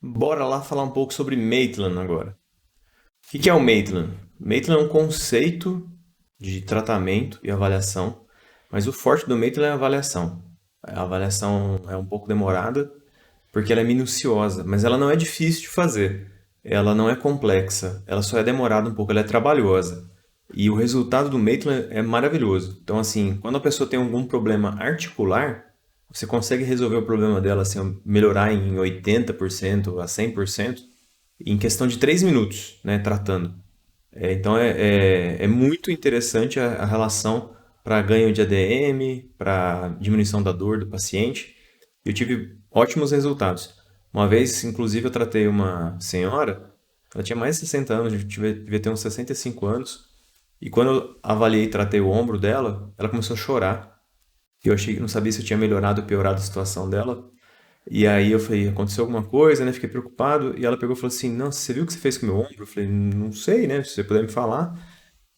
Bora lá falar um pouco sobre Maitland agora. O que é o Maitland? Maitland é um conceito de tratamento e avaliação, mas o forte do Maitland é a avaliação. A avaliação é um pouco demorada, porque ela é minuciosa, mas ela não é difícil de fazer. Ela não é complexa, ela só é demorada um pouco, ela é trabalhosa. E o resultado do Maitland é maravilhoso. Então, assim, quando a pessoa tem algum problema articular, você consegue resolver o problema dela, assim, melhorar em 80% a 100% em questão de 3 minutos, né, tratando. Então é muito interessante a relação para ganho de ADM, para diminuição da dor do paciente. Eu tive ótimos resultados. Uma vez, inclusive, eu tratei uma senhora, ela tinha mais de 60 anos, devia ter uns 65 anos, e quando eu avaliei e tratei o ombro dela, ela começou a chorar. E eu achei que não sabia se eu tinha melhorado ou piorado a situação dela. E aí eu falei, aconteceu alguma coisa, né? Fiquei preocupado. E ela pegou e falou assim, não, você viu o que você fez com o meu ombro? Eu falei, não sei, né? Se você puder me falar.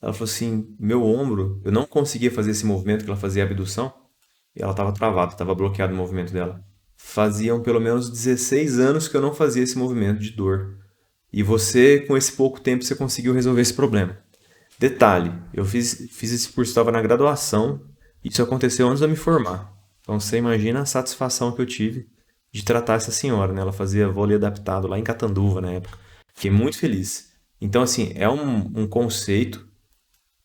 Ela falou assim, meu ombro, eu não conseguia fazer esse movimento que ela fazia a abdução. E ela estava travada, estava bloqueado o movimento dela. Faziam pelo menos 16 anos que eu não fazia esse movimento de dor. E você, com esse pouco tempo, você conseguiu resolver esse problema. Detalhe, eu fiz esse curso, estava na graduação, isso aconteceu antes de eu me formar. Então você imagina a satisfação que eu tive de tratar essa senhora, né? Ela fazia vôlei adaptado lá em Catanduva na época. Fiquei muito feliz. Então, assim, é um conceito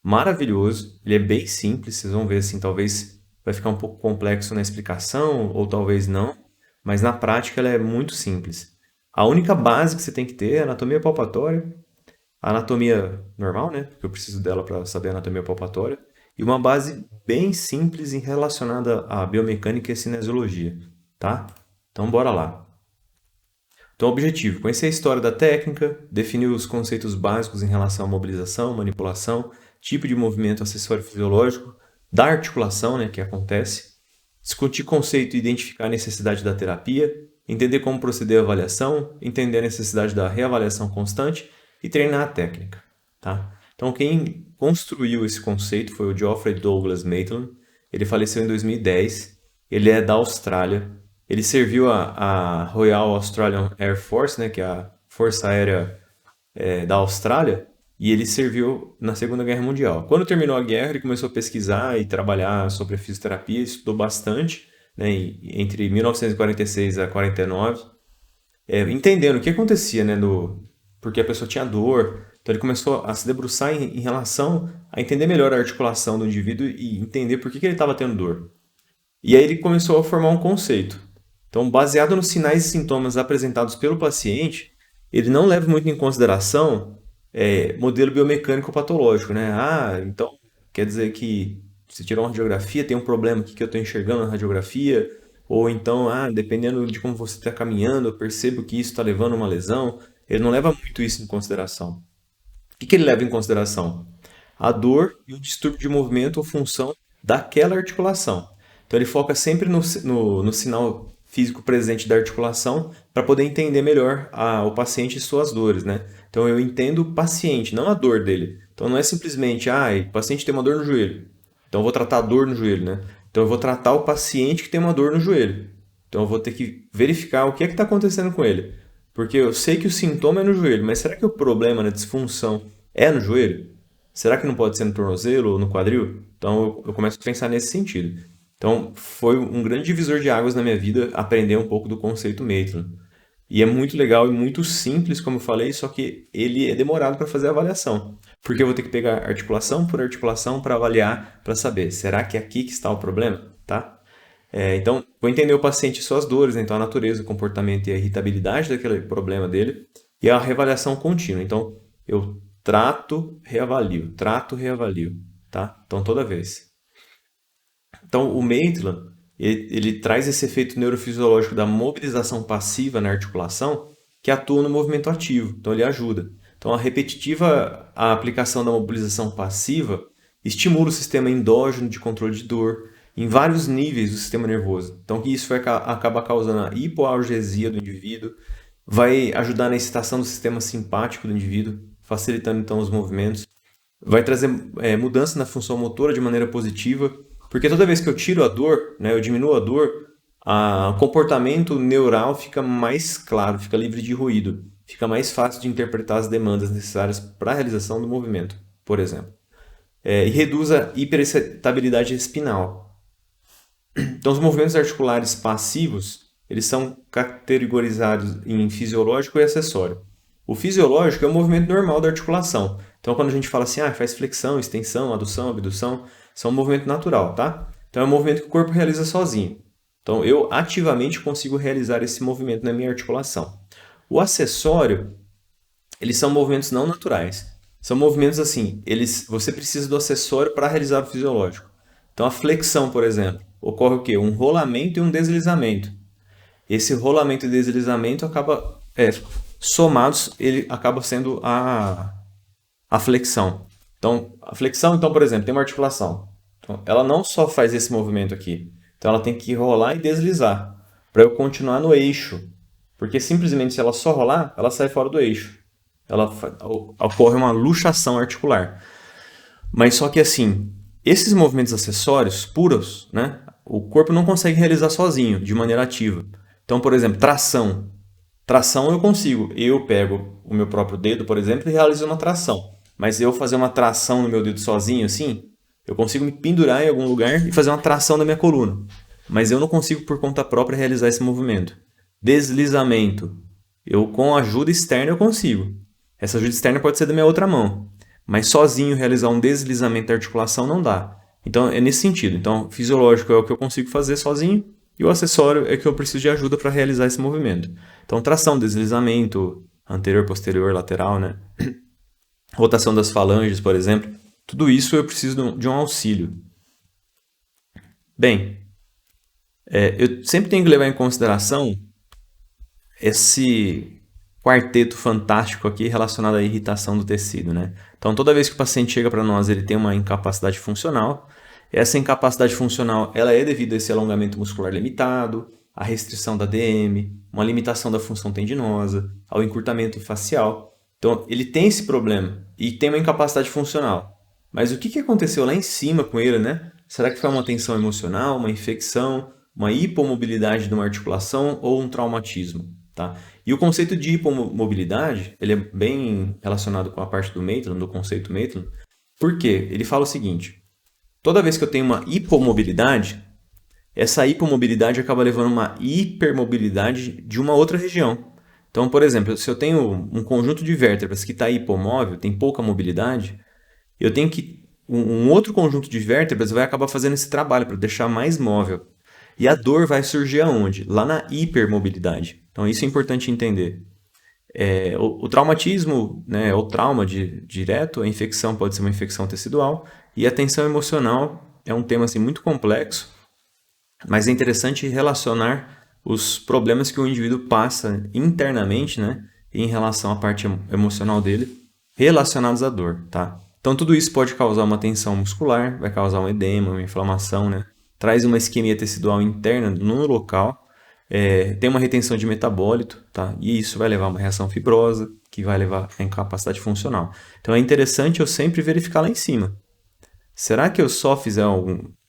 maravilhoso, ele é bem simples, vocês vão ver assim, talvez vai ficar um pouco complexo na explicação, ou talvez não, mas na prática ela é muito simples. A única base que você tem que ter é a anatomia palpatória, a anatomia normal, né? Porque eu preciso dela para saber a anatomia palpatória. E uma base bem simples em relacionada à biomecânica e cinesiologia, tá? Então bora lá. Então, o objetivo: conhecer a história da técnica, definir os conceitos básicos em relação à mobilização, manipulação, tipo de movimento acessório fisiológico, da articulação, né, que acontece, discutir conceito e identificar a necessidade da terapia, entender como proceder à avaliação, entender a necessidade da reavaliação constante e treinar a técnica, tá? Então, quem construiu esse conceito foi o Geoffrey Douglas Maitland. Ele faleceu em 2010. Ele é da Austrália. Ele serviu a Royal Australian Air Force, né, que é a Força Aérea da Austrália, e ele serviu na Segunda Guerra Mundial. Quando terminou a guerra, ele começou a pesquisar e trabalhar sobre a fisioterapia, estudou bastante, né, entre 1946 a 49, entendendo o que acontecia, né, porque a pessoa tinha dor. Então ele começou a se debruçar em relação a entender melhor a articulação do indivíduo e entender por que ele estava tendo dor. E aí ele começou a formar um conceito. Então, baseado nos sinais e sintomas apresentados pelo paciente, ele não leva muito em consideração modelo biomecânico patológico, né? Ah, então quer dizer que se tirar uma radiografia tem um problema aqui que eu estou enxergando na radiografia, ou então, dependendo de como você está caminhando, eu percebo que isso está levando a uma lesão. Ele não leva muito isso em consideração. O que ele leva em consideração? A dor e o distúrbio de movimento ou função daquela articulação. Então ele foca sempre no sinal físico presente da articulação para poder entender melhor o paciente e suas dores, né? Então eu entendo o paciente, não a dor dele. Então não é simplesmente, o paciente tem uma dor no joelho. Então eu vou tratar a dor no joelho, né? Então eu vou tratar o paciente que tem uma dor no joelho. Então eu vou ter que verificar o que é que está acontecendo com ele. Porque eu sei que o sintoma é no joelho, mas será que o problema, na disfunção, é no joelho? Será que não pode ser no tornozelo ou no quadril? Então eu começo a pensar nesse sentido. Então foi um grande divisor de águas na minha vida aprender um pouco do conceito Maitland. E é muito legal e muito simples, como eu falei, só que ele é demorado para fazer a avaliação. Porque eu vou ter que pegar articulação por articulação para avaliar, para saber, será que é aqui que está o problema? Tá? Então, vou entender o paciente e suas dores, né? Então a natureza, o comportamento e a irritabilidade daquele problema dele e a reavaliação contínua. Então, eu trato, reavalio, tá? Então, toda vez. Então, o Maitland, ele traz esse efeito neurofisiológico da mobilização passiva na articulação que atua no movimento ativo. Então, ele ajuda. Então, a aplicação da mobilização passiva estimula o sistema endógeno de controle de dor em vários níveis do sistema nervoso. Então, isso acaba causando a hipoalgesia do indivíduo, vai ajudar na excitação do sistema simpático do indivíduo, facilitando então os movimentos, vai trazer mudança na função motora de maneira positiva, porque toda vez que eu tiro a dor, né, eu diminuo a dor, o comportamento neural fica mais claro, fica livre de ruído, fica mais fácil de interpretar as demandas necessárias para a realização do movimento, por exemplo. E reduz a hiperexcitabilidade espinal. Então, os movimentos articulares passivos, eles são categorizados em fisiológico e acessório. O fisiológico é o movimento normal da articulação. Então, quando a gente fala assim, faz flexão, extensão, adução, abdução, isso é um movimento natural, tá? Então, é um movimento que o corpo realiza sozinho. Então, eu ativamente consigo realizar esse movimento na minha articulação. O acessório, eles são movimentos não naturais. São movimentos assim, você precisa do acessório para realizar o fisiológico. Então, a flexão, por exemplo, ocorre o quê? Um rolamento e um deslizamento. Esse rolamento e deslizamento acaba somados, ele acaba sendo a flexão. Então, a flexão, então, por exemplo, tem uma articulação. Então, ela não só faz esse movimento aqui. Então, ela tem que rolar e deslizar para eu continuar no eixo. Porque simplesmente se ela só rolar, ela sai fora do eixo. Ocorre uma luxação articular. Mas só que assim, esses movimentos acessórios puros, né, o corpo não consegue realizar sozinho, de maneira ativa. Então, por exemplo, tração. Tração eu consigo. Eu pego o meu próprio dedo, por exemplo, e realizo uma tração. Mas eu fazer uma tração no meu dedo sozinho, assim, eu consigo me pendurar em algum lugar e fazer uma tração na minha coluna. Mas eu não consigo, por conta própria, realizar esse movimento. Deslizamento. Eu, com ajuda externa, eu consigo. Essa ajuda externa pode ser da minha outra mão. Mas sozinho realizar um deslizamento da articulação não dá. Então, é nesse sentido. Então, fisiológico é o que eu consigo fazer sozinho e o acessório é que eu preciso de ajuda para realizar esse movimento. Então, tração, deslizamento, anterior, posterior, lateral, né? Rotação das falanges, por exemplo. Tudo isso eu preciso de um auxílio. Bem, eu sempre tenho que levar em consideração esse quarteto fantástico aqui relacionado à irritação do tecido, né? Então, toda vez que o paciente chega para nós, ele tem uma incapacidade funcional. Essa incapacidade funcional, ela é devido a esse alongamento muscular limitado, à restrição da DM, uma limitação da função tendinosa, ao encurtamento facial. Então, ele tem esse problema e tem uma incapacidade funcional. Mas o que aconteceu lá em cima com ele, né? Será que foi uma tensão emocional, uma infecção, uma hipomobilidade de uma articulação ou um traumatismo? Tá? E o conceito de hipomobilidade, ele é bem relacionado com a parte do Maitland, do conceito Maitland, porque ele fala o seguinte: toda vez que eu tenho uma hipomobilidade, essa hipomobilidade acaba levando a uma hipermobilidade de uma outra região. Então, por exemplo, se eu tenho um conjunto de vértebras que está hipomóvel, tem pouca mobilidade, eu tenho que um outro conjunto de vértebras vai acabar fazendo esse trabalho para deixar mais móvel. E a dor vai surgir aonde? Lá na hipermobilidade. Então, isso é importante entender. O traumatismo, né, o trauma direto, a infecção pode ser uma infecção tecidual, e a tensão emocional é um tema assim, muito complexo, mas é interessante relacionar os problemas que o indivíduo passa internamente, né, em relação à parte emocional dele, relacionados à dor, tá? Então, tudo isso pode causar uma tensão muscular, vai causar um edema, uma inflamação, né? Traz uma isquemia tecidual interna no local, tem uma retenção de metabólito, tá? E isso vai levar a uma reação fibrosa, que vai levar a incapacidade funcional. Então, é interessante eu sempre verificar lá em cima. Será que eu só fizer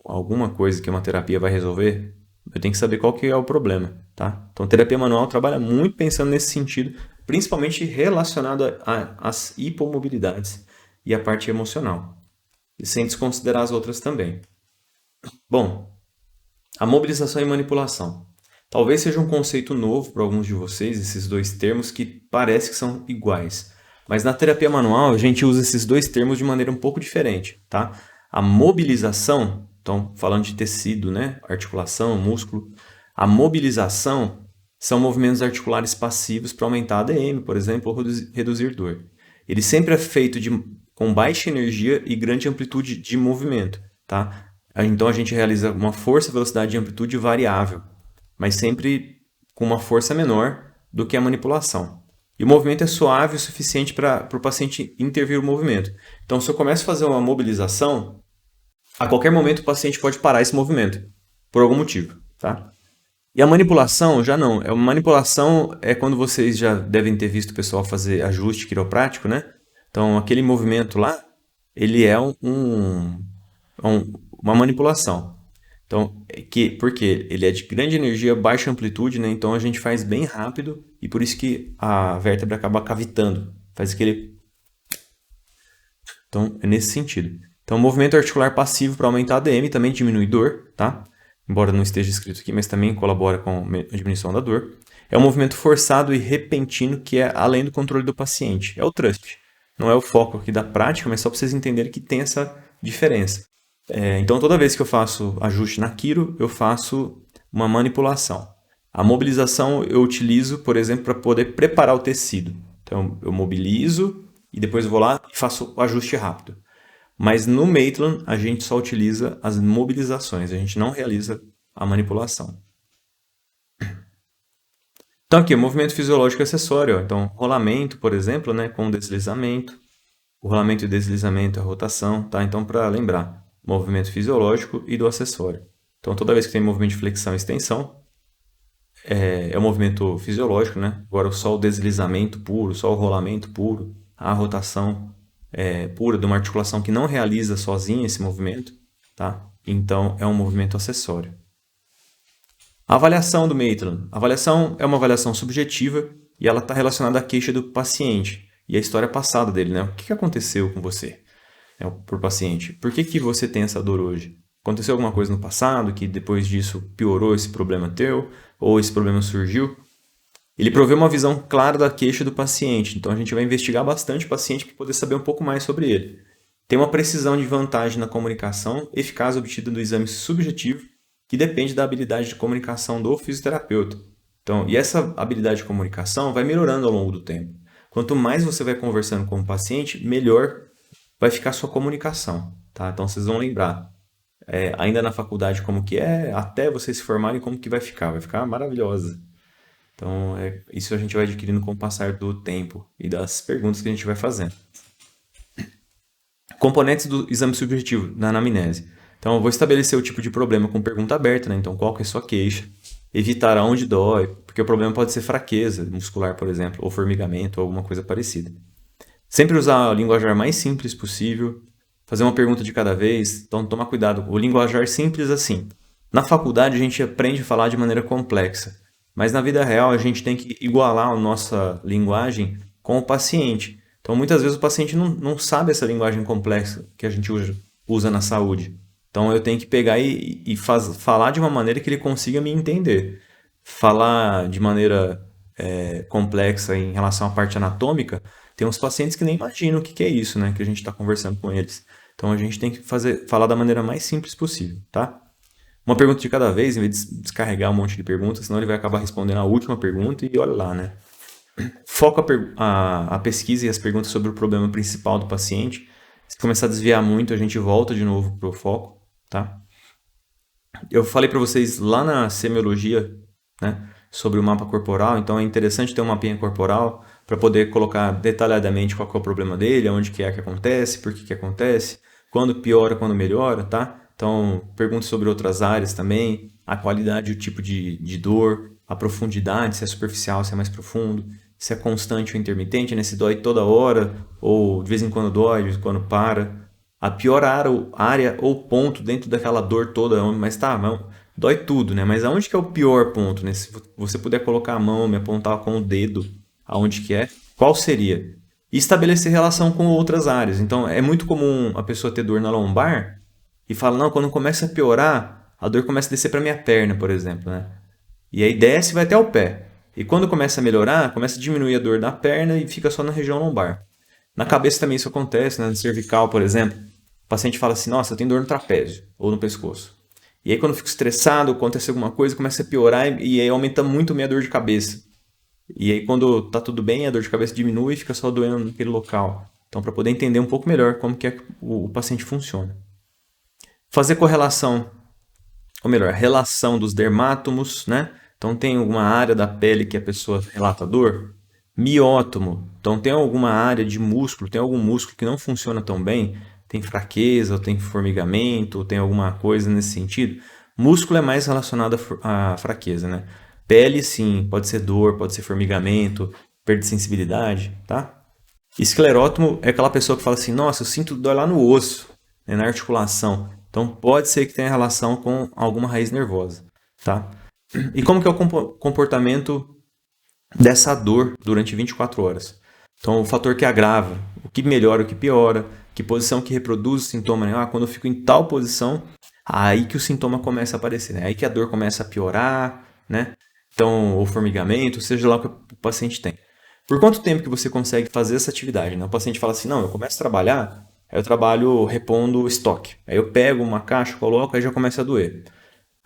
alguma coisa que uma terapia vai resolver? Eu tenho que saber qual que é o problema, tá? Então, terapia manual trabalha muito pensando nesse sentido, principalmente relacionado às hipomobilidades e à parte emocional, e sem desconsiderar as outras também. Bom, a mobilização e manipulação. Talvez seja um conceito novo para alguns de vocês, esses dois termos que parece que são iguais. Mas na terapia manual a gente usa esses dois termos de maneira um pouco diferente, tá? A mobilização, então falando de tecido, né? Articulação, músculo. A mobilização são movimentos articulares passivos para aumentar a ADM, por exemplo, ou reduzir dor. Ele sempre é feito com baixa energia e grande amplitude de movimento, tá? Então a gente realiza uma força, velocidade e amplitude variável, mas sempre com uma força menor do que a manipulação. E o movimento é suave o suficiente para o paciente intervir o movimento. Então, se eu começo a fazer uma mobilização, a qualquer momento o paciente pode parar esse movimento, por algum motivo, tá? E a manipulação já não. A manipulação é quando vocês já devem ter visto o pessoal fazer ajuste quiroprático, né? Então, aquele movimento lá, ele é uma manipulação. Então, por quê? Ele é de grande energia, baixa amplitude, né? Então a gente faz bem rápido e por isso que a vértebra acaba cavitando. Faz aquele. Então, é nesse sentido. Então, movimento articular passivo para aumentar a ADM também diminui dor, tá? Embora não esteja escrito aqui, mas também colabora com a diminuição da dor. É um movimento forçado e repentino que é além do controle do paciente. É o thrust. Não é o foco aqui da prática, mas só para vocês entenderem que tem essa diferença. Então, toda vez que eu faço ajuste na quiro, eu faço uma manipulação. A mobilização eu utilizo, por exemplo, para poder preparar o tecido. Então, eu mobilizo e depois eu vou lá e faço o ajuste rápido. Mas no Maitland, a gente só utiliza as mobilizações, a gente não realiza a manipulação. Então, aqui, movimento fisiológico acessório. Ó. Então, rolamento, por exemplo, né, com deslizamento. O rolamento e deslizamento é a rotação, tá? Então, para lembrar, movimento fisiológico e do acessório. Então, toda vez que tem movimento de flexão e extensão, é o movimento fisiológico, né? Agora, só o deslizamento puro, só o rolamento puro, a rotação pura de uma articulação que não realiza sozinha esse movimento, tá? Então, é um movimento acessório. A avaliação do Maitland. A avaliação é uma avaliação subjetiva e ela está relacionada à queixa do paciente e à história passada dele, né? O que aconteceu com você, por paciente? Por que você tem essa dor hoje? Aconteceu alguma coisa no passado que depois disso piorou esse problema teu? Ou esse problema surgiu? Ele provê uma visão clara da queixa do paciente, então a gente vai investigar bastante o paciente para poder saber um pouco mais sobre ele. Tem uma precisão de vantagem na comunicação eficaz obtida do exame subjetivo, que depende da habilidade de comunicação do fisioterapeuta. Então, e essa habilidade de comunicação vai melhorando ao longo do tempo. Quanto mais você vai conversando com o paciente, melhor vai ficar a sua comunicação. Tá? Então, vocês vão lembrar, ainda na faculdade, como que é, até vocês se formarem, como que vai ficar maravilhosa. Então, isso a gente vai adquirindo com o passar do tempo e das perguntas que a gente vai fazendo. Componentes do exame subjetivo na anamnese. Então, eu vou estabelecer o tipo de problema com pergunta aberta, né? Então, qual que é a sua queixa? Evitar aonde dói, porque o problema pode ser fraqueza muscular, por exemplo, ou formigamento, ou alguma coisa parecida. Sempre usar o linguajar mais simples possível, fazer uma pergunta de cada vez, então toma cuidado. O linguajar simples assim. Na faculdade a gente aprende a falar de maneira complexa, mas na vida real a gente tem que igualar a nossa linguagem com o paciente. Então muitas vezes o paciente não sabe essa linguagem complexa que a gente usa na saúde. Então eu tenho que pegar e falar de uma maneira que ele consiga me entender. Falar de maneira complexa em relação à parte anatômica, tem uns pacientes que nem imaginam o que é isso, né? Que a gente está conversando com eles. Então a gente tem que falar da maneira mais simples possível, tá? Uma pergunta de cada vez, em vez de descarregar um monte de perguntas, senão ele vai acabar respondendo a última pergunta e olha lá, né? Foca a pesquisa e as perguntas sobre o problema principal do paciente. Se começar a desviar muito, a gente volta de novo para o foco, tá? Eu falei para vocês lá na semiologia, né, sobre o mapa corporal, então é interessante ter um mapinha corporal para poder colocar detalhadamente qual que é o problema dele, onde que acontece, por que acontece, quando piora, quando melhora, tá? Então, pergunte sobre outras áreas também, a qualidade, o tipo de dor, a profundidade, se é superficial, se é mais profundo, se é constante ou intermitente, né? Se dói toda hora, ou de vez em quando dói, de vez em quando para. A pior área ou ponto dentro daquela dor toda, mas tá, dói tudo, né? Mas aonde que é o pior ponto, né? Se você puder colocar a mão, me apontar com o dedo aonde que é, qual seria? E estabelecer relação com outras áreas. Então, é muito comum a pessoa ter dor na lombar e fala, não, quando começa a piorar, a dor começa a descer para minha perna, por exemplo, né? E aí desce e vai até o pé. E quando começa a melhorar, começa a diminuir a dor da perna e fica só na região lombar. Na cabeça também isso acontece, né? Na cervical, por exemplo. O paciente fala assim, nossa, eu tenho dor no trapézio ou no pescoço. E aí quando eu fico estressado, acontece alguma coisa, começa a piorar e aí aumenta muito a minha dor de cabeça. E aí quando tá tudo bem, a dor de cabeça diminui e fica só doendo naquele local. Então, para poder entender um pouco melhor como que o paciente funciona. Fazer correlação, ou melhor, relação dos dermátomos, né? Então, tem alguma área da pele que a pessoa relata dor? Miótomo. Então, tem alguma área de músculo, tem algum músculo que não funciona tão bem? Tem fraqueza, ou tem formigamento, ou tem alguma coisa nesse sentido? Músculo é mais relacionado à fraqueza, né? Pele, sim, pode ser dor, pode ser formigamento, perda de sensibilidade, tá? Esclerótomo é aquela pessoa que fala assim, nossa, eu sinto dor lá no osso, né, na articulação. Então, pode ser que tenha relação com alguma raiz nervosa, tá? E como que é o comportamento dessa dor durante 24 horas? Então, o fator que agrava, o que melhora, o que piora, que posição que reproduz o sintoma, né? Quando eu fico em tal posição, aí que o sintoma começa a aparecer, né? Aí que a dor começa a piorar, né? Então, o formigamento, seja lá o que o paciente tem. Por quanto tempo que você consegue fazer essa atividade, né? O paciente fala assim, não, eu começo a trabalhar, aí eu trabalho repondo estoque. Aí eu pego uma caixa, coloco, aí já começa a doer.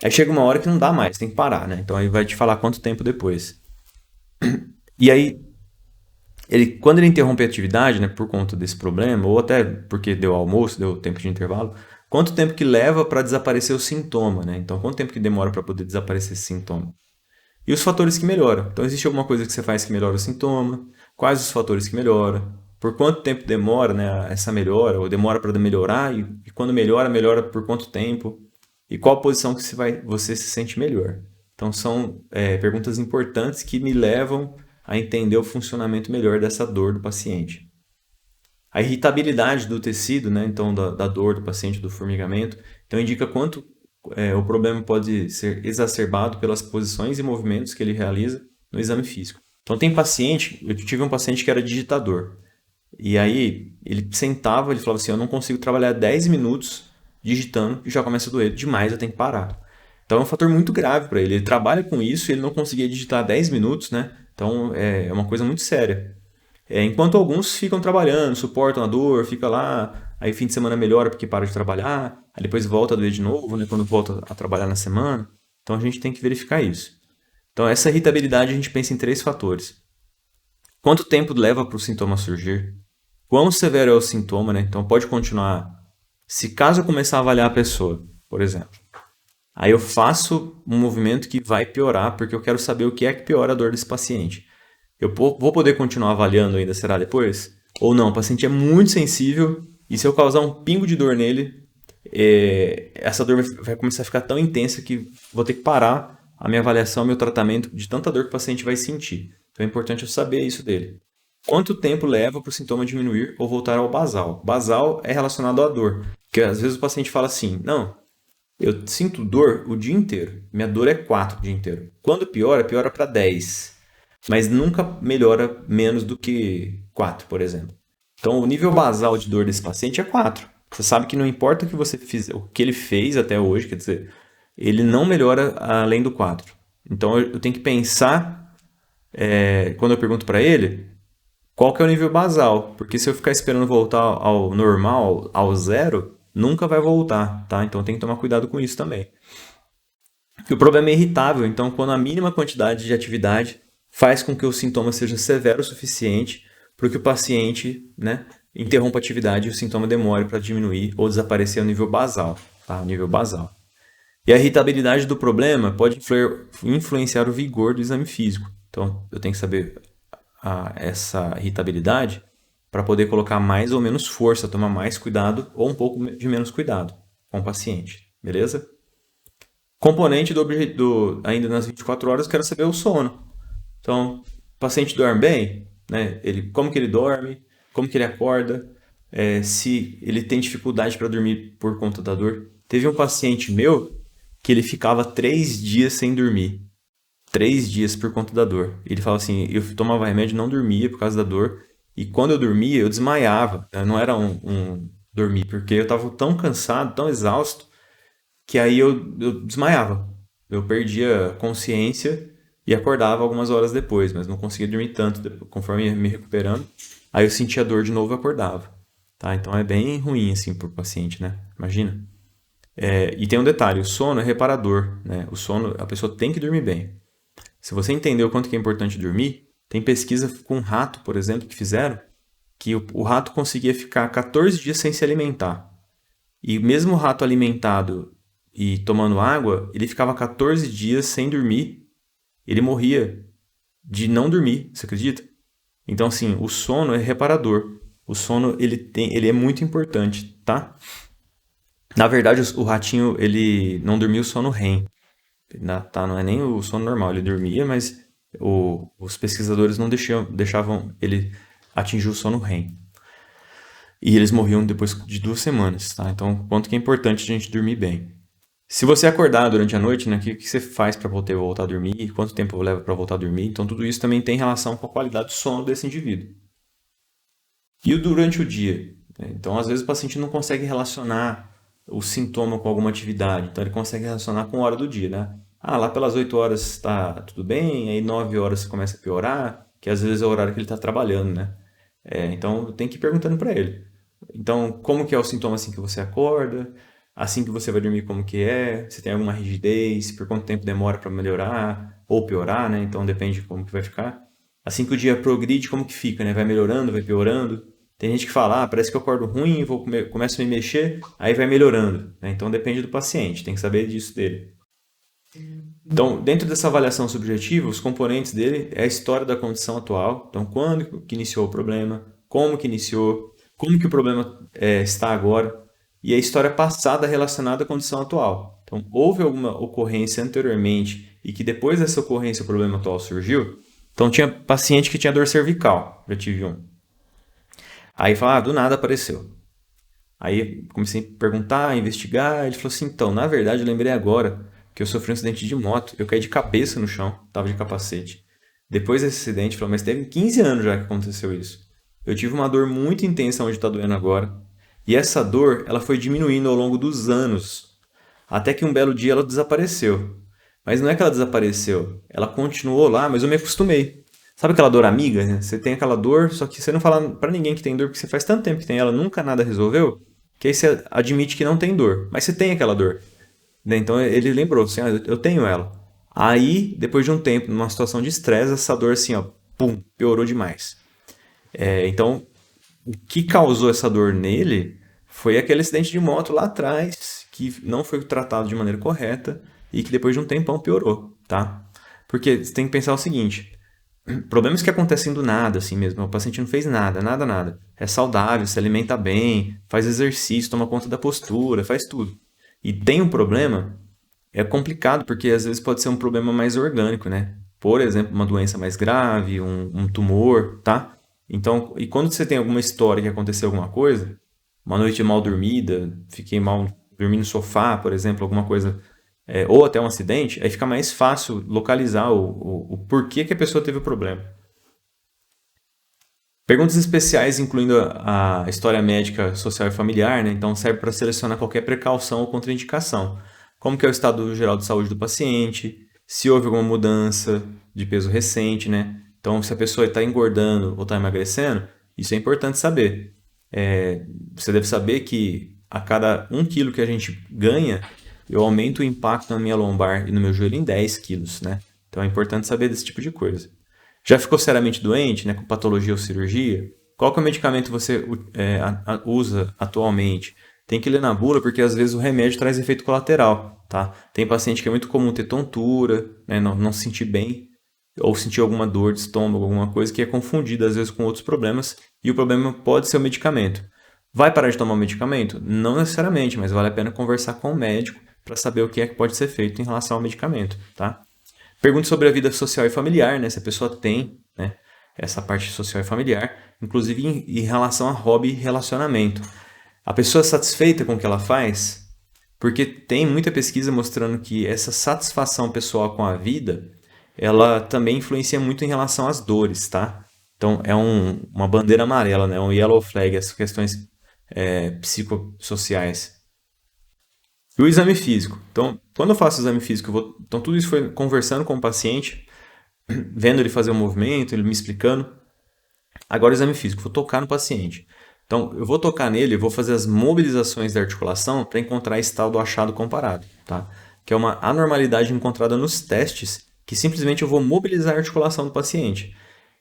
Aí chega uma hora que não dá mais, tem que parar, né? Então aí vai te falar quanto tempo depois. E aí, quando ele interrompe a atividade, né, por conta desse problema, ou até porque deu almoço, deu tempo de intervalo, quanto tempo que leva para desaparecer o sintoma, né? Então, quanto tempo que demora para poder desaparecer esse sintoma? E os fatores que melhoram. Então, existe alguma coisa que você faz que melhora o sintoma? Quais os fatores que melhoram? Por quanto tempo demora, né, essa melhora? Ou demora para melhorar? E quando melhora, melhora por quanto tempo? E qual posição que você se sente melhor? Então, são perguntas importantes que me levam a entender o funcionamento melhor dessa dor do paciente. A irritabilidade do tecido, né, então da dor do paciente, do formigamento, então indica quanto o problema pode ser exacerbado pelas posições e movimentos que ele realiza no exame físico. Então tem paciente, eu tive um paciente que era digitador, e aí ele sentava, ele falava assim, eu não consigo trabalhar 10 minutos digitando e já começa a doer demais, eu tenho que parar. Então é um fator muito grave para ele. Ele trabalha com isso e ele não conseguia digitar 10 minutos, né? Então é uma coisa muito séria. Enquanto alguns ficam trabalhando, suportam a dor, fica lá, aí fim de semana melhora porque para de trabalhar, aí depois volta a doer de novo, né? Quando volta a trabalhar na semana. Então a gente tem que verificar isso. Então essa irritabilidade a gente pensa em 3 fatores. Quanto tempo leva para o sintoma surgir? Quão severo é o sintoma, né? Então pode continuar. Se caso eu começar a avaliar a pessoa, por exemplo, aí eu faço um movimento que vai piorar, porque eu quero saber o que é que piora a dor desse paciente. Eu vou poder continuar avaliando ainda, será depois? Ou não? O paciente é muito sensível e se eu causar um pingo de dor nele, essa dor vai começar a ficar tão intensa que vou ter que parar a minha avaliação, meu tratamento de tanta dor que o paciente vai sentir. Então é importante eu saber isso dele. Quanto tempo leva para o sintoma diminuir ou voltar ao basal? Basal é relacionado à dor. Porque às vezes o paciente fala assim, não, eu sinto dor o dia inteiro. Minha dor é 4 o dia inteiro. Quando piora, piora para 10. Mas nunca melhora menos do que 4, por exemplo. Então o nível basal de dor desse paciente é 4. Você sabe que não importa o que você fiz, o que ele fez até hoje, quer dizer, ele não melhora além do 4. Então eu tenho que pensar, quando eu pergunto para ele, qual que é o nível basal? Porque se eu ficar esperando voltar ao normal, ao zero, nunca vai voltar, tá? Então tem que tomar cuidado com isso também. E o problema é irritável, então quando a mínima quantidade de atividade faz com que o sintoma seja severo o suficiente para que o paciente, né, interrompa a atividade e o sintoma demore para diminuir ou desaparecer ao nível basal, tá? O nível basal. E a irritabilidade do problema pode influenciar o vigor do exame físico. Então, eu tenho que saber essa irritabilidade para poder colocar mais ou menos força, tomar mais cuidado ou um pouco de menos cuidado com o paciente, beleza? Componente ainda nas 24 horas, eu quero saber o sono. Então, o paciente dorme bem, né? Como que ele dorme, como que ele acorda, se ele tem dificuldade para dormir por conta da dor. Teve um paciente meu que ele ficava 3 dias sem dormir. 3 dias por conta da dor. Ele fala assim, eu tomava remédio e não dormia por causa da dor. E quando eu dormia, eu desmaiava. Não era um dormir, porque eu estava tão cansado, tão exausto, que aí eu desmaiava. Eu perdia consciência e acordava algumas horas depois, mas não conseguia dormir tanto. Conforme ia me recuperando, aí eu sentia dor de novo e acordava. Tá? Então é bem ruim assim para o paciente, né? Imagina. E tem um detalhe, o sono é reparador, né? O sono, a pessoa tem que dormir bem. Se você entender o quanto que é importante dormir, tem pesquisa com rato, por exemplo, que fizeram, que o rato conseguia ficar 14 dias sem se alimentar. E mesmo o rato alimentado e tomando água, ele ficava 14 dias sem dormir. Ele morria de não dormir, você acredita? Então, assim, o sono é reparador. O sono, ele é muito importante, tá? Na verdade, o ratinho, ele não dormia o sono REM. Tá? Não é nem o sono normal, ele dormia, mas os pesquisadores não deixavam ele atingir o sono REM. e eles morriam depois de 2 semanas, tá? Então, quanto que é importante a gente dormir bem. Se você acordar durante a noite, né, o que você faz para voltar a dormir? Quanto tempo leva para voltar a dormir? Então, tudo isso também tem relação com a qualidade do sono desse indivíduo. E o durante o dia? Então, às vezes o paciente não consegue relacionar o sintoma com alguma atividade. Então, ele consegue relacionar com a hora do dia, né? Ah, lá pelas 8 horas está tudo bem, aí 9 horas começa a piorar, que às vezes é o horário que ele está trabalhando, né? Então, tem que ir perguntando para ele. Então, como que é o sintoma assim que você acorda? Assim que você vai dormir, como que é? Se tem alguma rigidez? Por quanto tempo demora para melhorar? Ou piorar, né? Então, depende de como que vai ficar. Assim que o dia progride, como que fica, né? Vai melhorando, vai piorando? Tem gente que fala, parece que eu acordo ruim, começo a me mexer, aí vai melhorando, né? Então, depende do paciente, tem que saber disso dele. Então, dentro dessa avaliação subjetiva, os componentes dele é a história da condição atual. Então, quando que iniciou o problema, como que iniciou, como que o problema está agora, e a história passada relacionada à condição atual. Então, houve alguma ocorrência anteriormente e que depois dessa ocorrência o problema atual surgiu. Então, tinha paciente que tinha dor cervical, já tive um. Aí fala, do nada apareceu. Aí comecei a perguntar, a investigar, ele falou assim, então, na verdade eu lembrei agora que eu sofri um acidente de moto, eu caí de cabeça no chão, tava de capacete. Depois desse acidente, falou, mas teve 15 anos já que aconteceu isso. Eu tive uma dor muito intensa onde está doendo agora, e essa dor, ela foi diminuindo ao longo dos anos, até que um belo dia ela desapareceu. Mas não é que ela desapareceu, ela continuou lá, mas eu me acostumei. Sabe aquela dor amiga, né? Você tem aquela dor, só que você não fala pra ninguém que tem dor, porque você faz tanto tempo que tem ela, nunca nada resolveu, que aí você admite que não tem dor, mas você tem aquela dor. Né? Então ele lembrou assim, eu tenho ela. Aí, depois de um tempo, numa situação de estresse, essa dor assim, ó, pum, piorou demais. Então, o que causou essa dor nele foi aquele acidente de moto lá atrás, que não foi tratado de maneira correta e que depois de um tempão piorou, tá? Porque você tem que pensar o seguinte, problemas que acontecem do nada, assim mesmo, o paciente não fez nada, nada, nada. É saudável, se alimenta bem, faz exercício, toma conta da postura, faz tudo. E tem um problema, é complicado, porque às vezes pode ser um problema mais orgânico, né? Por exemplo, uma doença mais grave, um tumor, tá? Então, e quando você tem alguma história que aconteceu alguma coisa, uma noite mal dormida, fiquei mal dormindo no sofá, por exemplo, alguma coisa, ou até um acidente, aí fica mais fácil localizar o porquê que a pessoa teve o problema. Perguntas especiais, incluindo a história médica, social e familiar, né? Então serve para selecionar qualquer precaução ou contraindicação. Como que é o estado geral de saúde do paciente, se houve alguma mudança de peso recente, né? Então, se a pessoa está engordando ou está emagrecendo, isso é importante saber. Você deve saber que a cada 1 quilo que a gente ganha, eu aumento o impacto na minha lombar e no meu joelho em 10 quilos, né? Então é importante saber desse tipo de coisa. Já ficou seriamente doente, né, com patologia ou cirurgia? Qual que é o medicamento que você usa atualmente? Tem que ler na bula, porque às vezes o remédio traz efeito colateral, tá? Tem paciente que é muito comum ter tontura, né, não se sentir bem, ou sentir alguma dor de estômago, alguma coisa que é confundida às vezes com outros problemas, e o problema pode ser o medicamento. Vai parar de tomar o medicamento? Não necessariamente, mas vale a pena conversar com o médico para saber o que é que pode ser feito em relação ao medicamento, tá? Pergunte sobre a vida social e familiar, né? Se a pessoa tem, né, essa parte social e familiar, inclusive em relação a hobby e relacionamento. A pessoa é satisfeita com o que ela faz? Porque tem muita pesquisa mostrando que essa satisfação pessoal com a vida, ela também influencia muito em relação às dores, tá? Então é uma bandeira amarela, né? Um yellow flag, essas questões psicossociais. E o exame físico. Então, quando eu faço o exame físico, então tudo isso foi conversando com o paciente, vendo ele fazer o movimento, ele me explicando. Agora o exame físico, vou tocar no paciente. Então, eu vou tocar nele, eu vou fazer as mobilizações da articulação para encontrar esse tal do achado comparado, tá? Que é uma anormalidade encontrada nos testes, que simplesmente eu vou mobilizar a articulação do paciente.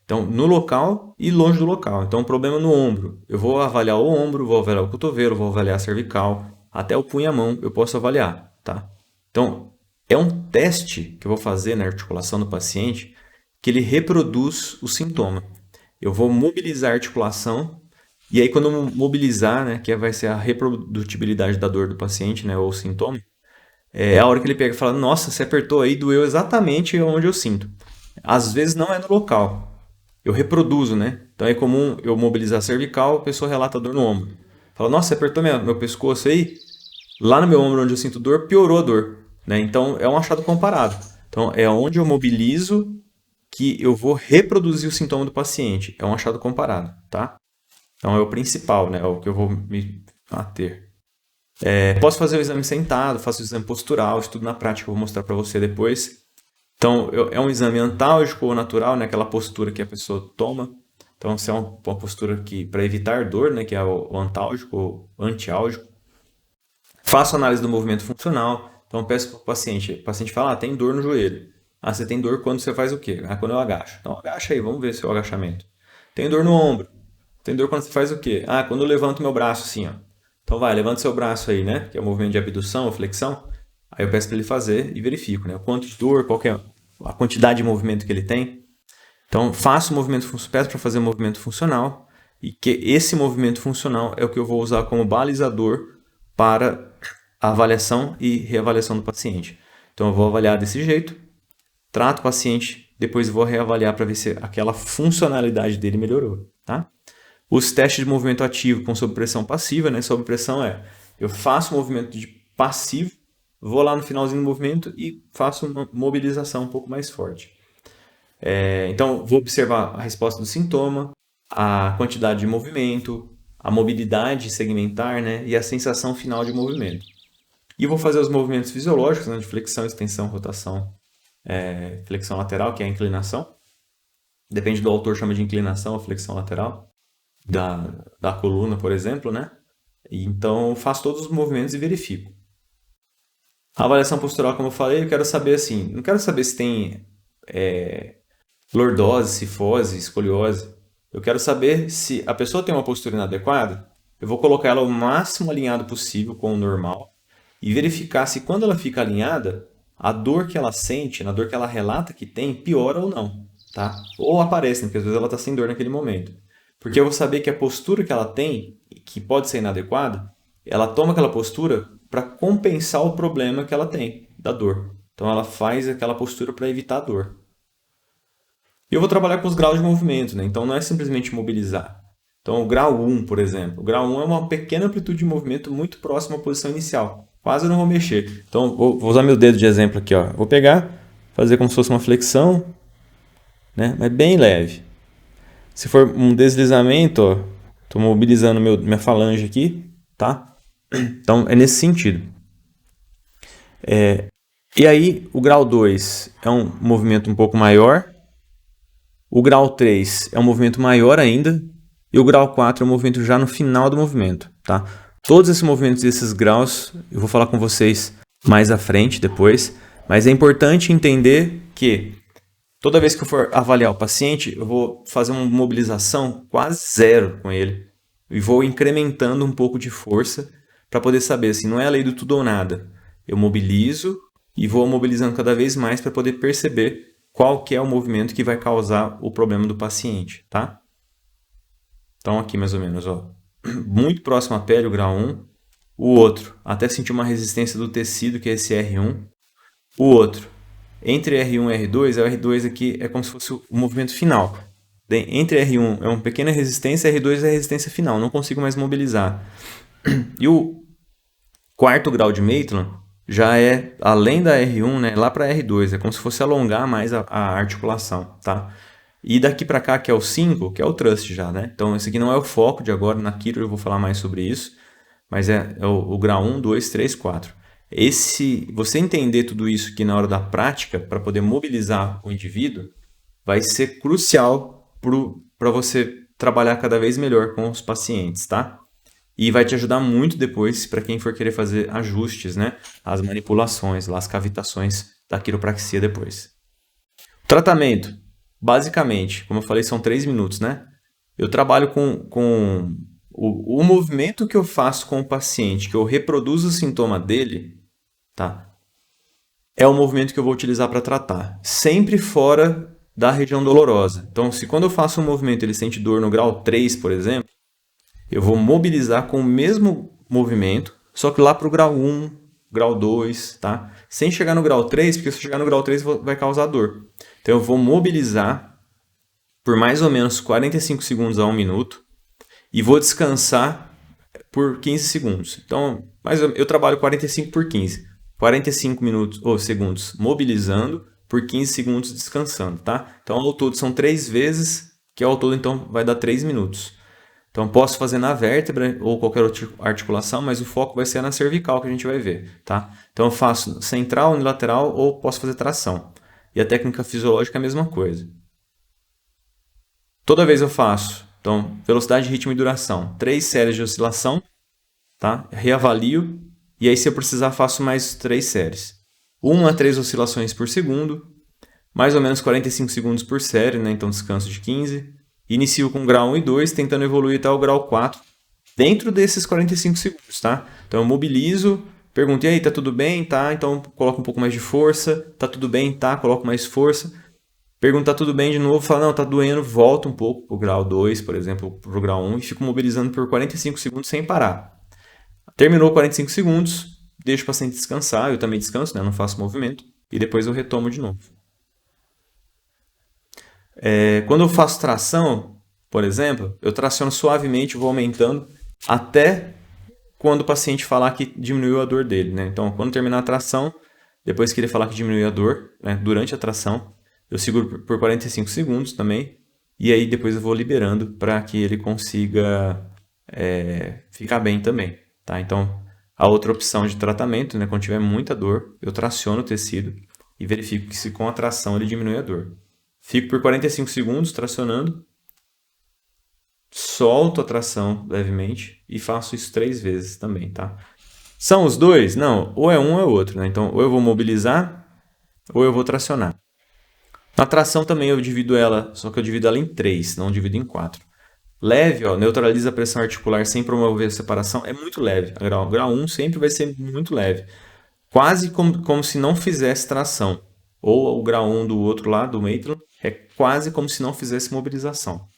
Então, no local e longe do local. Então, o problema no ombro. Eu vou avaliar o ombro, vou avaliar o cotovelo, vou avaliar a cervical, até o punho-mão eu posso avaliar, tá? Então, é um teste que eu vou fazer na articulação do paciente que ele reproduz o sintoma. Eu vou mobilizar a articulação e aí quando eu mobilizar, né, que vai ser a reprodutibilidade da dor do paciente, né, ou o sintoma, é a hora que ele pega e fala, nossa, você apertou aí, doeu exatamente onde eu sinto. Às vezes não é no local. eu reproduzo, né? Então é comum eu mobilizar a cervical, a pessoa relata dor no ombro. Fala, nossa, você apertou meu pescoço aí? Lá no meu ombro onde eu sinto dor, piorou a dor, né? Então é um achado comparado. Então é onde eu mobilizo que eu vou reproduzir o sintoma do paciente. É um achado comparado, tá? Então é o principal, né? É o que eu vou me ater. Posso fazer o exame sentado, faço o exame postural, estudo na prática, eu vou mostrar para você depois. Então, é um exame antálgico ou natural, né? Aquela postura que a pessoa toma. Então, se é uma postura que para evitar dor, né? Que é o antálgico ou antiálgico. Faço análise do movimento funcional. Então, peço para o paciente fala, tem dor no joelho. Ah, você tem dor quando você faz o quê? Ah, quando eu agacho. Então, agacha aí, vamos ver seu agachamento. Tem dor no ombro. Tem dor quando você faz o quê? Ah, quando eu levanto meu braço assim, ó. Então vai, levanta seu braço aí, né? Que é o movimento de abdução ou flexão. Aí eu peço para ele fazer e verifico, né? O quanto de dor, qual que é a quantidade de movimento que ele tem. Então faço o movimento, peço para fazer o movimento funcional e que esse movimento funcional é o que eu vou usar como balizador para a avaliação e reavaliação do paciente. Então eu vou avaliar desse jeito, trato o paciente, depois vou reavaliar para ver se aquela funcionalidade dele melhorou, tá? Os testes de movimento ativo com sob pressão passiva, né? Sob pressão eu faço o movimento de passivo, vou lá no finalzinho do movimento e faço uma mobilização um pouco mais forte. Então, vou observar a resposta do sintoma, a quantidade de movimento, a mobilidade segmentar, né? E a sensação final de movimento. E vou fazer os movimentos fisiológicos, né? De flexão, extensão, rotação, flexão lateral, que é a inclinação. Depende do autor, chama de inclinação ou flexão lateral. Da coluna, por exemplo, né? Então, faço todos os movimentos e verifico. A avaliação postural, como eu falei, eu quero saber assim, não quero saber se tem lordose, cifose, escoliose. Eu quero saber se a pessoa tem uma postura inadequada, eu vou colocar ela o máximo alinhado possível com o normal e verificar se quando ela fica alinhada, a dor que ela sente, a dor que ela relata que tem, piora ou não, tá? Ou aparece, né? Porque às vezes ela está sem dor naquele momento. Porque eu vou saber que a postura que ela tem, que pode ser inadequada, ela toma aquela postura para compensar o problema que ela tem, da dor. Então ela faz aquela postura para evitar a dor. E eu vou trabalhar com os graus de movimento, né? Então não é simplesmente mobilizar. Então o grau 1, por exemplo. O grau 1 é uma pequena amplitude de movimento muito próxima à posição inicial. Quase eu não vou mexer. Então vou usar meu dedo de exemplo aqui, ó. Vou pegar, fazer como se fosse uma flexão, né? Mas bem leve. Se for um deslizamento, ó, estou mobilizando minha falange aqui, tá? Então é nesse sentido. E aí o grau 2 é um movimento um pouco maior. O grau 3 é um movimento maior ainda. E o grau 4 é um movimento já no final do movimento, tá? Todos esses movimentos e esses graus eu vou falar com vocês mais à frente, depois. Mas é importante entender que toda vez que eu for avaliar o paciente, eu vou fazer uma mobilização quase zero com ele. E vou incrementando um pouco de força para poder saber, assim, não é a lei do tudo ou nada. Eu mobilizo e vou mobilizando cada vez mais para poder perceber qual que é o movimento que vai causar o problema do paciente, tá? Então aqui mais ou menos, ó, muito próximo à pele, o grau 1. O outro, até sentir uma resistência do tecido, que é esse R1. O outro, entre R1 e R2, o R2 aqui é como se fosse o movimento final. Entre R1 é uma pequena resistência, R2 é a resistência final, não consigo mais mobilizar. E o quarto grau de Maitland já é, além da R1, né, lá para R2, é como se fosse alongar mais a articulação, tá? E daqui para cá, que é o 5, que é o thrust já, né? Então, esse aqui não é o foco de agora, na Kiro eu vou falar mais sobre isso, mas é o grau 1, 2, 3, 4. Você entender tudo isso aqui na hora da prática, para poder mobilizar o indivíduo, vai ser crucial para você trabalhar cada vez melhor com os pacientes, tá? E vai te ajudar muito depois para quem for querer fazer ajustes, né? As manipulações, as cavitações da quiropraxia depois. Tratamento. Basicamente, como eu falei, são 3 minutos, né? Eu trabalho com o movimento que eu faço com o paciente, que eu reproduzo o sintoma dele, tá? É o movimento que eu vou utilizar para tratar. Sempre fora da região dolorosa. Então, se quando eu faço um movimento ele sente dor no grau 3, por exemplo, eu vou mobilizar com o mesmo movimento, só que lá para o grau 1, grau 2, tá? Sem chegar no grau 3, porque se eu chegar no grau 3 vai causar dor. Então eu vou mobilizar por mais ou menos 45 segundos a 1 minuto e vou descansar por 15 segundos. Então, eu trabalho 45 por 15. 45 minutos ou segundos mobilizando por 15 segundos descansando, tá? Então, ao todo são 3 vezes, que ao todo então vai dar 3 minutos. Então, posso fazer na vértebra ou qualquer outra articulação, mas o foco vai ser na cervical que a gente vai ver, tá? Então, eu faço central, unilateral ou posso fazer tração. E a técnica fisiológica é a mesma coisa. Toda vez eu faço, então, velocidade, ritmo e duração. 3 séries de oscilação, tá? Reavalio, e aí se eu precisar faço mais 3 séries. 1 a 3 oscilações por segundo, mais ou menos 45 segundos por série, né? Então descanso de 15. Inicio com grau 1 e 2, tentando evoluir até o grau 4, dentro desses 45 segundos, tá? Então eu mobilizo, pergunto, e aí, tá tudo bem? Tá, então coloco um pouco mais de força. Tá tudo bem? Tá, coloco mais força. Pergunto, tá tudo bem de novo? Falo, não, tá doendo, volto um pouco pro grau 2, por exemplo, pro grau 1 e fico mobilizando por 45 segundos sem parar. Terminou 45 segundos, deixo o paciente descansar, eu também descanso, né? Não faço movimento, e depois eu retomo de novo. Quando eu faço tração, por exemplo, eu traciono suavemente, vou aumentando até quando o paciente falar que diminuiu a dor dele, né? Então, quando terminar a tração, depois que ele falar que diminuiu a dor, né, durante a tração, eu seguro por 45 segundos também, e aí depois eu vou liberando para que ele consiga ficar bem também, tá? Então, a outra opção de tratamento, né, quando tiver muita dor, eu traciono o tecido e verifico que se com a tração ele diminui a dor. Fico por 45 segundos tracionando, solto a tração levemente e faço isso 3 vezes também, tá? São os dois? Não, ou é um ou é outro, né? Então, ou eu vou mobilizar ou eu vou tracionar. Na tração também eu divido ela, só que eu divido ela em 3, não divido em 4. Leve, ó, neutraliza a pressão articular sem promover a separação, é muito leve. Grau 1 sempre vai ser muito leve. Quase como se não fizesse tração. Ou o grau 1 do outro lado, do Maitland, é quase como se não fizesse mobilização.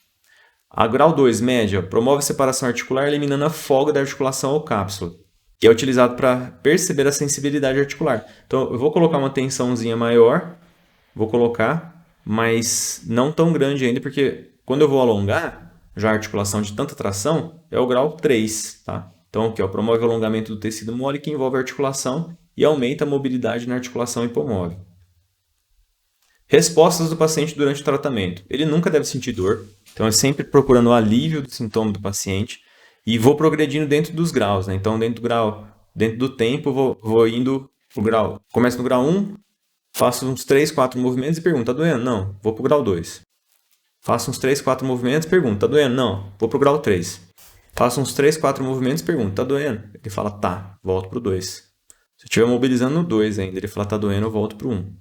A grau 2, média, promove a separação articular eliminando a folga da articulação ou cápsula, que é utilizado para perceber a sensibilidade articular. Então, eu vou colocar uma tensãozinha maior, vou colocar, mas não tão grande ainda, porque quando eu vou alongar, já a articulação de tanta tração, é o grau 3, tá? Então, aqui, ó, promove o alongamento do tecido mole que envolve a articulação e aumenta a mobilidade na articulação hipomóvel. Respostas do paciente durante o tratamento. Ele nunca deve sentir dor, então é sempre procurando o alívio do sintoma do paciente e vou progredindo dentro dos graus, né? Então, dentro do tempo, vou indo pro grau. Começo no grau 1, faço uns 3, 4 movimentos e pergunto, tá doendo? Não, vou pro grau 2. Faço uns 3, 4 movimentos e pergunto, tá doendo? Não, vou pro grau 3. Faço uns 3, 4 movimentos e pergunto, tá doendo? Ele fala, tá, volto pro 2. Se eu estiver mobilizando no 2 ainda, ele fala, tá doendo, eu volto pro 1.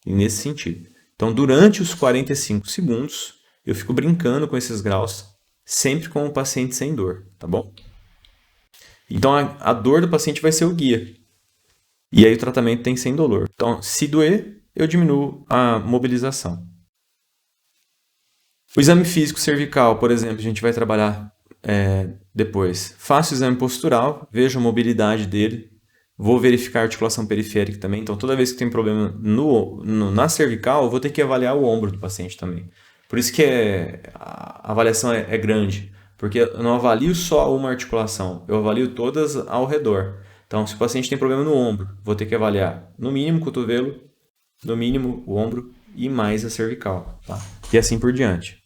E nesse sentido. Então, durante os 45 segundos, eu fico brincando com esses graus, sempre com o paciente sem dor, tá bom? Então, a dor do paciente vai ser o guia. E aí o tratamento tem que ser indolor. Então, se doer, eu diminuo a mobilização. O exame físico cervical, por exemplo, a gente vai trabalhar depois. Faço o exame postural, vejo a mobilidade dele, vou verificar a articulação periférica também. Então, toda vez que tem problema na cervical, eu vou ter que avaliar o ombro do paciente também. Por isso que a avaliação é grande, porque eu não avalio só uma articulação, eu avalio todas ao redor. Então, se o paciente tem problema no ombro, vou ter que avaliar no mínimo o cotovelo, no mínimo o ombro e mais a cervical, tá? E assim por diante.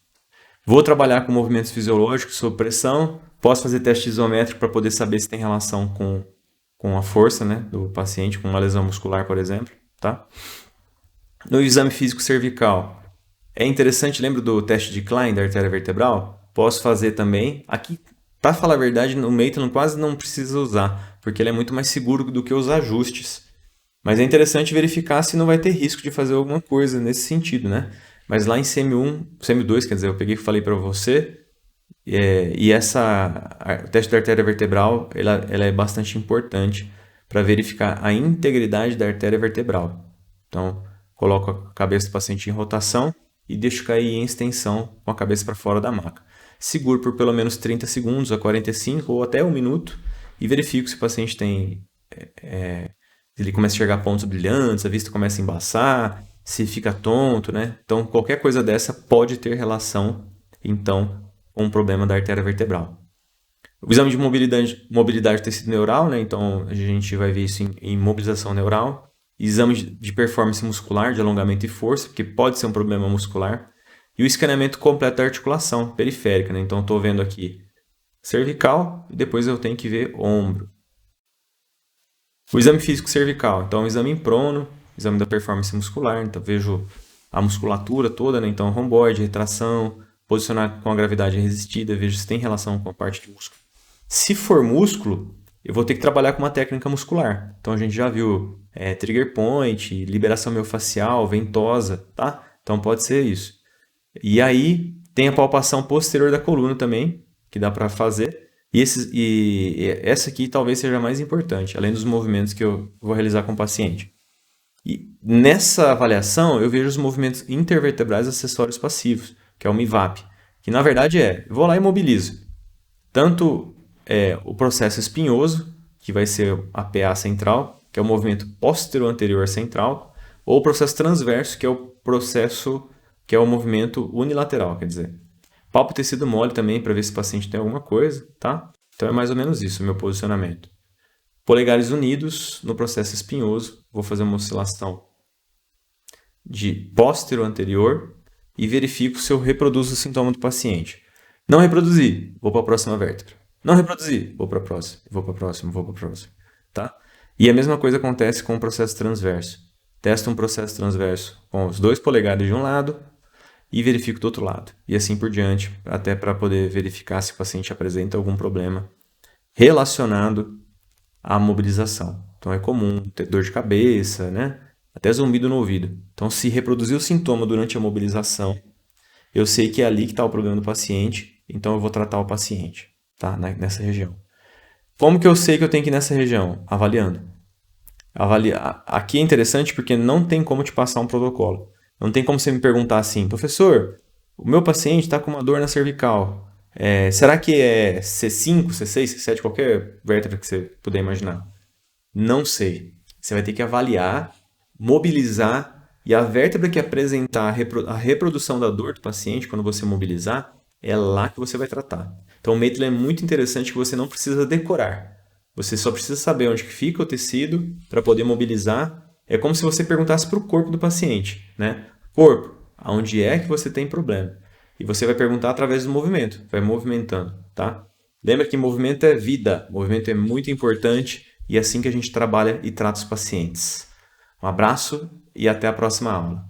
Vou trabalhar com movimentos fisiológicos sob pressão, posso fazer teste isométrico para poder saber se tem relação com a força, né, do paciente, com uma lesão muscular, por exemplo, tá? No exame físico cervical, é interessante, lembra do teste de Klein da artéria vertebral? Posso fazer também. Aqui, para falar a verdade, no Maitland quase não precisa usar, porque ele é muito mais seguro do que os ajustes. Mas é interessante verificar se não vai ter risco de fazer alguma coisa nesse sentido, né? Mas lá em CM1, CM2, quer dizer, eu peguei e falei para você, e o teste da artéria vertebral, ela é bastante importante para verificar a integridade da artéria vertebral. Então, coloco a cabeça do paciente em rotação e deixo cair em extensão com a cabeça para fora da maca. Seguro por pelo menos 30 segundos a 45 ou até 1 minuto e verifico se o paciente ele começa a enxergar pontos brilhantes, a vista começa a embaçar, se fica tonto, né? Então, qualquer coisa dessa pode ter relação, então, com um problema da artéria vertebral. O exame de mobilidade do tecido neural, né? Então, a gente vai ver isso em mobilização neural. Exame de performance muscular, de alongamento e força, porque pode ser um problema muscular. E o escaneamento completo da articulação periférica, né? Então, estou vendo aqui cervical e depois eu tenho que ver ombro. O exame físico cervical, então, o exame em prono, exame da performance muscular, então vejo a musculatura toda, né? Então, romboide, retração, posicionar com a gravidade resistida, vejo se tem relação com a parte de músculo. Se for músculo, eu vou ter que trabalhar com uma técnica muscular. Então, a gente já viu trigger point, liberação miofascial, ventosa, tá? Então, pode ser isso. E aí, tem a palpação posterior da coluna também, que dá para fazer. E essa aqui talvez seja a mais importante, além dos movimentos que eu vou realizar com o paciente. E nessa avaliação, eu vejo os movimentos intervertebrais acessórios passivos, que é o MIVAP, que na verdade eu vou lá e mobilizo. Tanto o processo espinhoso, que vai ser a PA central, que é o movimento posterior-anterior central, ou o processo transverso, que é o processo, que é o movimento unilateral, quer dizer. Palpo tecido mole também, para ver se o paciente tem alguma coisa, tá? Então é mais ou menos isso o meu posicionamento. Polegares unidos no processo espinhoso, vou fazer uma oscilação de póstero anterior e verifico se eu reproduzo o sintoma do paciente. Não reproduzir, vou para a próxima vértebra. Não reproduzir, vou para a próxima, vou para a próxima, vou para a próxima, tá? E a mesma coisa acontece com o processo transverso. Testo um processo transverso com os 2 polegares de um lado e verifico do outro lado. E assim por diante, até para poder verificar se o paciente apresenta algum problema relacionado à mobilização. Então é comum ter dor de cabeça, né? Até zumbido no ouvido. Então, se reproduzir o sintoma durante a mobilização, eu sei que é ali que está o problema do paciente, então eu vou tratar o paciente, tá? Nessa região. Como que eu sei que eu tenho que ir nessa região? Avaliando. Aqui é interessante porque não tem como te passar um protocolo. Não tem como você me perguntar assim, professor, o meu paciente está com uma dor na cervical. Será que é C5, C6, C7, qualquer vértebra que você puder imaginar? Não sei. Você vai ter que avaliar, mobilizar, e a vértebra que apresentar a reprodução da dor do paciente, quando você mobilizar, é lá que você vai tratar. Então, o Maitland é muito interessante que você não precisa decorar. Você só precisa saber onde que fica o tecido para poder mobilizar. É como se você perguntasse para o corpo do paciente, né? Corpo, aonde é que você tem problema? E você vai perguntar através do movimento, vai movimentando, tá? Lembra que movimento é vida, movimento é muito importante e é assim que a gente trabalha e trata os pacientes. Um abraço e até a próxima aula.